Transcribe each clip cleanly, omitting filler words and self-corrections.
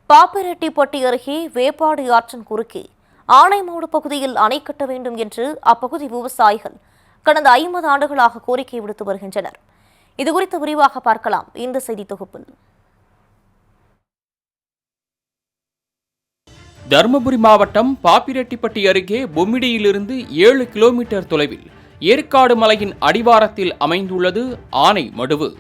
பாப்பிரெட்டிப்பட்டி அருகே வேப்பாடி ஆற்றின் குறுக்கே ஆனைமோடு பகுதியில் அணை கட்ட வேண்டும் என்று அப்பகுதி விவசாயிகள் கடந்த 50 ஆண்டுகளாக கோரிக்கை விடுத்து வருகின்றனர். இதுகுறித்து விரிவாக பார்க்கலாம் இந்த செய்தி தொகுப்பில். தருமபுரி மாவட்டம் பாப்பிரெட்டிப்பட்டி அருகே பொம்மிடியிலிருந்து 7 கிலோமீட்டர் தொலைவில் ஏற்காடு மலையின் அடிவாரத்தில் அமைந்துள்ளது ஆனைமடுவு.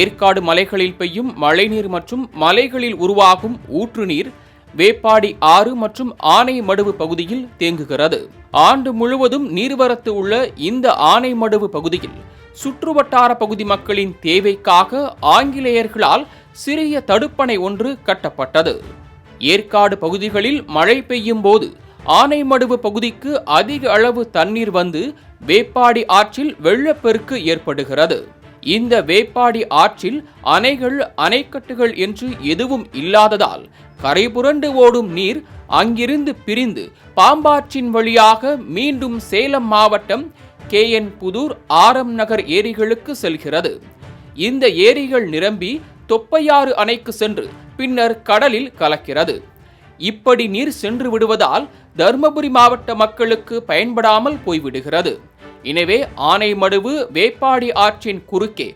ஏற்காடு மலைகளில் பெய்யும் மழைநீர் மற்றும் மலைகளில் உருவாகும் ஊற்று நீர் வேப்பாடி ஆறு மற்றும் ஆனைமடுவு பகுதியில் தேங்குகிறது. ஆண்டு முழுவதும் நீர்வரத்து உள்ள இந்த ஆனைமடுவு பகுதியில் சுற்றுவட்டார பகுதி மக்களின் தேவைக்காக ஆங்கிலேயர்களால் சிறிய தடுப்பணை ஒன்று கட்டப்பட்டது. ஏற்காடு பகுதிகளில் மழை பெய்யும் போது ஆனைமடுவு பகுதிக்கு அதிக அளவு தண்ணீர் வந்து வேப்பாடி ஆற்றில் வெள்ளப்பெருக்கு ஏற்படுகிறது. இந்த வேப்பாடி ஆற்றில் அணைகள் அணைக்கட்டுகள் என்று எதுவும் இல்லாததால் கரைபுரண்டு ஓடும் நீர் அங்கிருந்து பிரிந்து பாம்பாற்றின் வழியாக மீண்டும் சேலம் மாவட்டம் KN புதூர் ஆரம் நகர் ஏரிகளுக்கு செல்கிறது. இந்த ஏரிகள் நிரம்பி தொப்பையாறு அணைக்கு சென்று பின்னர் கடலில் கலக்கிறது. இப்படி நீர் சென்று விடுவதால் தருமபுரி மாவட்ட மக்களுக்கு பயன்படாமல் போய்விடுகிறது. எனவே ஆனைமடுவு வேப்பாடி ஆற்றின் குறுக்கே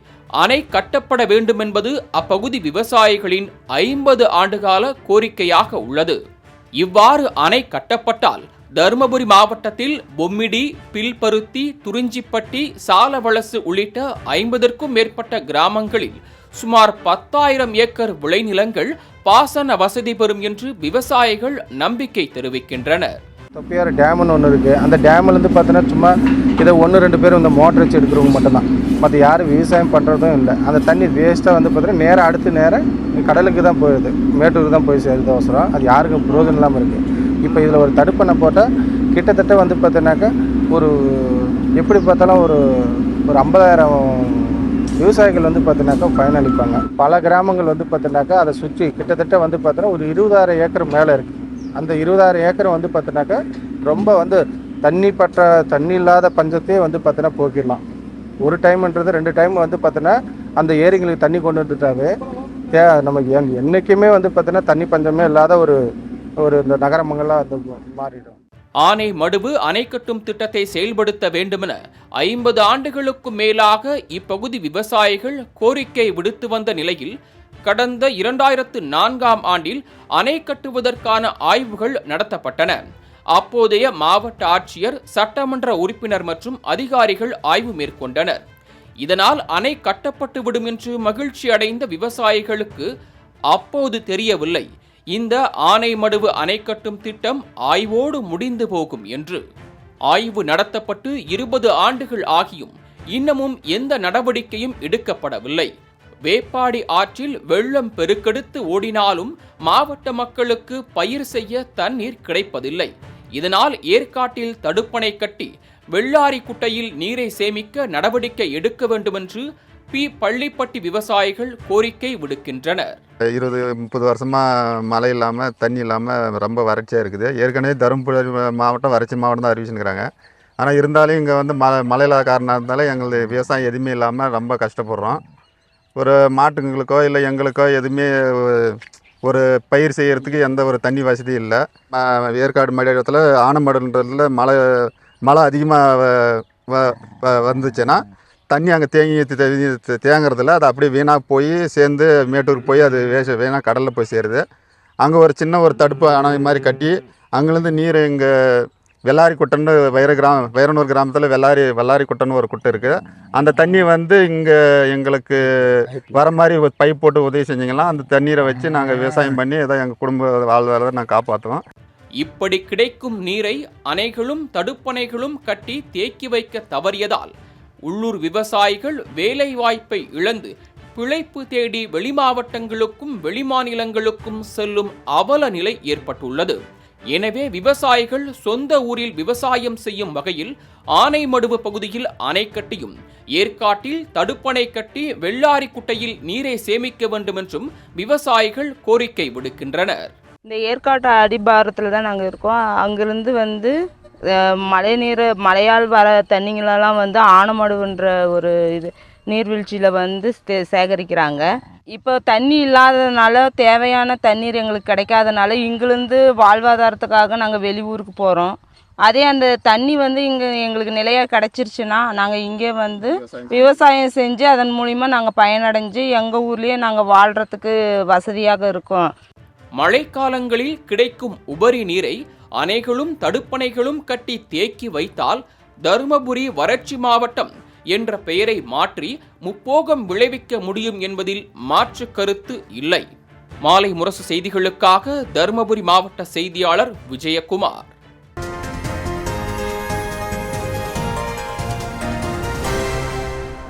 அணை கட்டப்பட வேண்டும் என்பது அப்பகுதி விவசாயிகளின் 50 ஆண்டுகால கோரிக்கையாக உள்ளது. இவ்வாறு அணை கட்டப்பட்டால் தருமபுரி மாவட்டத்தில் பொம்மிடி, பில்பருத்தி, துறிஞ்சிப்பட்டி, சாலவலசு உள்ளிட்ட 50க்கும் மேற்பட்ட கிராமங்களில் சுமார் 10,000 ஏக்கர் விளைநிலங்கள் பாசன வசதி பெறும் என்று விவசாயிகள் நம்பிக்கை தெரிவிக்கின்றனர். தொப்பையாறு டேம்னு ஒன்று இருக்குது. அந்த டேம்லேருந்து பார்த்தீங்கன்னா சும்மா இதை 1-2 பேர் இந்த மோட்டர் வச்சு எடுக்கிறவங்க மட்டும்தான். மற்ற யாரும் விவசாயம் பண்ணுறதும் இல்லை. அந்த தண்ணி வேஸ்ட்டாக வந்து பார்த்தீங்கன்னா நேராக அடுத்து நேராக கடலுக்கு தான் போயிடுது, மேட்டூருக்கு தான் போய் சேருது அவசரம். அது யாருக்கும் பிரயோஜனம் இல்லாமல் இருக்குது. இப்போ இதில் ஒரு தடுப்பணை போட்டால் கிட்டத்தட்ட வந்து பார்த்தீங்கன்னாக்கா ஒரு எப்படி பார்த்தாலும் ஒரு 50,000 விவசாயிகள் வந்து பார்த்தீங்கன்னாக்கா பயனளிப்பாங்க. பல கிராமங்கள் வந்து பார்த்தீங்கன்னாக்கா அதை சுற்றி கிட்டத்தட்ட வந்து பார்த்தீங்கன்னா ஒரு 20,000 ஏக்கர் மேலே இருக்குது. அந்த 20,000 ஏக்கர் வந்து பார்த்தீங்கன்னாக்கா ரொம்ப வந்து தண்ணி இல்லாத பஞ்சத்தையே வந்து பார்த்தீங்கன்னா போக்கிடலாம். ஒரு டைம்ன்றது 2 டைம் வந்து பார்த்தீங்கன்னா அந்த ஏரிங்களுக்கு தண்ணி கொண்டு வந்துட்டாவே நமக்கு என்றைக்குமே வந்து பார்த்தீங்கன்னா தண்ணி பஞ்சமே இல்லாத ஒரு இந்த நகரமங்கள்லாம் வந்து மாறிடும். ஆனைமடுவு அணை கட்டும் திட்டத்தை செயல்படுத்த வேண்டுமென 50 ஆண்டுகளுக்கும் மேலாக இப்பகுதி விவசாயிகள் கோரிக்கை விடுத்து வந்த நிலையில் கடந்த 2004ஆம் ஆண்டில் அணை கட்டுவதற்கான ஆய்வுகள் நடத்தப்பட்டன. அப்போதைய மாவட்ட ஆட்சியர், சட்டமன்ற உறுப்பினர் மற்றும் அதிகாரிகள் ஆய்வு மேற்கொண்டனர். இதனால் அணை கட்டப்பட்டுவிடும் என்று மகிழ்ச்சி அடைந்த விவசாயிகளுக்கு அப்போது தெரியவில்லை இந்த ஆனைமடுவு அணை கட்டும் திட்டம் ஆய்வோடு முடிந்து போகும் என்று. ஆய்வு நடத்தப்பட்டு 20 ஆண்டுகள் ஆகியும் இன்னமும் எந்த நடவடிக்கையும் எடுக்கப்படவில்லை. வேப்பாடி ஆற்றில் வெள்ளம் பெருக்கெடுத்து ஓடினாலும் மாவட்ட மக்களுக்கு பயிர் செய்ய தண்ணீர் கிடைப்பதில்லை. இதனால் ஏற்காட்டில் தடுப்பணை கட்டி வெள்ளாரி குட்டையில் நீரை சேமிக்க நடவடிக்கை எடுக்க வேண்டுமென்று பள்ளிப்பட்டி விவசாயிகள் கோரிக்கை விடுக்கின்றனர். 20-30 வருஷமா மழை இல்லாமல் தண்ணி இல்லாமல் ரொம்ப வறட்சியாக இருக்குது. ஏற்கனவே தருமபுரி மாவட்டம் வறட்சி மாவட்டம் தான் அறிவிச்சுருக்கிறாங்க. ஆனால் இருந்தாலும் இங்கே வந்து மழை இல்லாத காரணத்தால் எங்களுக்கு விவசாயம் எதுவுமே இல்லாமல் ரொம்ப கஷ்டப்படுறோம். ஒரு மாட்டுங்களுக்கோ இல்லை எங்களுக்கோ எதுவுமே ஒரு பயிர் செய்கிறதுக்கு எந்த ஒரு தண்ணி வசதி இல்லை. ஏற்காடு மலையத்தில் ஆனைமடுன்றதுல மழை அதிகமாக வந்துச்சுன்னா தண்ணி அங்கே தேங்குறதில்ல. அது அப்படியே வீணாக போய் சேர்ந்து மேட்டூருக்கு போய் அது வீணாக கடலில் போய் சேருது. அங்கே ஒரு சின்ன ஒரு தடுப்பு அணை மாதிரி கட்டி அங்கேருந்து நீர் இங்கே வெள்ளாரி குட்டைன்னு வைரனூர் கிராமத்தில் வெள்ளாரி குட்டைன்னு ஒரு குட்டை இருக்குது. அந்த தண்ணி வந்து இங்கே எங்களுக்கு வர மாதிரி ஒரு பைப் போட்டு உதவி செஞ்சிங்கன்னா அந்த தண்ணீரை வச்சு நாங்கள் விவசாயம் பண்ணி ஏதோ எங்கள் குடும்ப வாழ்வாதாரத்தை நாங்கள் காப்பாற்றுவோம். இப்படி கிடைக்கும் நீரை அணைகளும் தடுப்பணைகளும் கட்டி தேக்கி வைக்க தவறியதால் உள்ளூர் விவசாயிகள் வேலை வாய்ப்பை இழந்து பிழைப்பு தேடி வெளிமாவட்டங்களுக்கும் வெளிமாநிலங்களுக்கும் செல்லும் அவல நிலை ஏற்பட்டுள்ளது. எனவே விவசாயிகள் சொந்த ஊரில் விவசாயம் செய்யும் வகையில் ஆனைமடுவு பகுதியில் அணை கட்டியும் ஏற்காட்டில் தடுப்பணை கட்டி வெள்ளாரிக்குட்டையில் நீரை சேமிக்க வேண்டும் என்றும் விவசாயிகள் கோரிக்கை விடுக்கின்றனர். இந்த ஏற்காட்டு அடிபாரத்தில் தான் நாங்கள் இருக்கோம். அங்கிருந்து மழை நீர் மழையால் வர தண்ணிங்களெல்லாம் ஆனைமடுவுன்ற ஒரு நீர்வீழ்ச்சியில் சேகரிக்கிறாங்க. இப்போ தண்ணி இல்லாததுனால தேவையான தண்ணீர் எங்களுக்கு கிடைக்காதனால இங்கிருந்து வாழ்வாதாரத்துக்காக நாங்கள் வெளியூருக்கு போகிறோம். அதே அந்த தண்ணி இங்கே எங்களுக்கு நிலையாக கிடச்சிருச்சுன்னா நாங்கள் இங்கே விவசாயம் செஞ்சு அதன் மூலிமா நாங்கள் பயனடைஞ்சு எங்கள் ஊர்லேயே நாங்கள் வாழ்கிறதுக்கு வசதியாக இருக்கோம். மழைக்காலங்களில் கிடைக்கும் உபரி நீரை அணைகளும் தடுப்பணைகளும் கட்டி தேக்கி வைத்தால் தருமபுரி வறட்சி மாவட்டம் என்ற பெயரை மாற்றி முப்போகம் விளைவிக்க முடியும் என்பதில் மாற்று கருத்து இல்லை. மாலை முரசு செய்திகளுக்காக தருமபுரி மாவட்ட செய்தியாளர் விஜயகுமார்.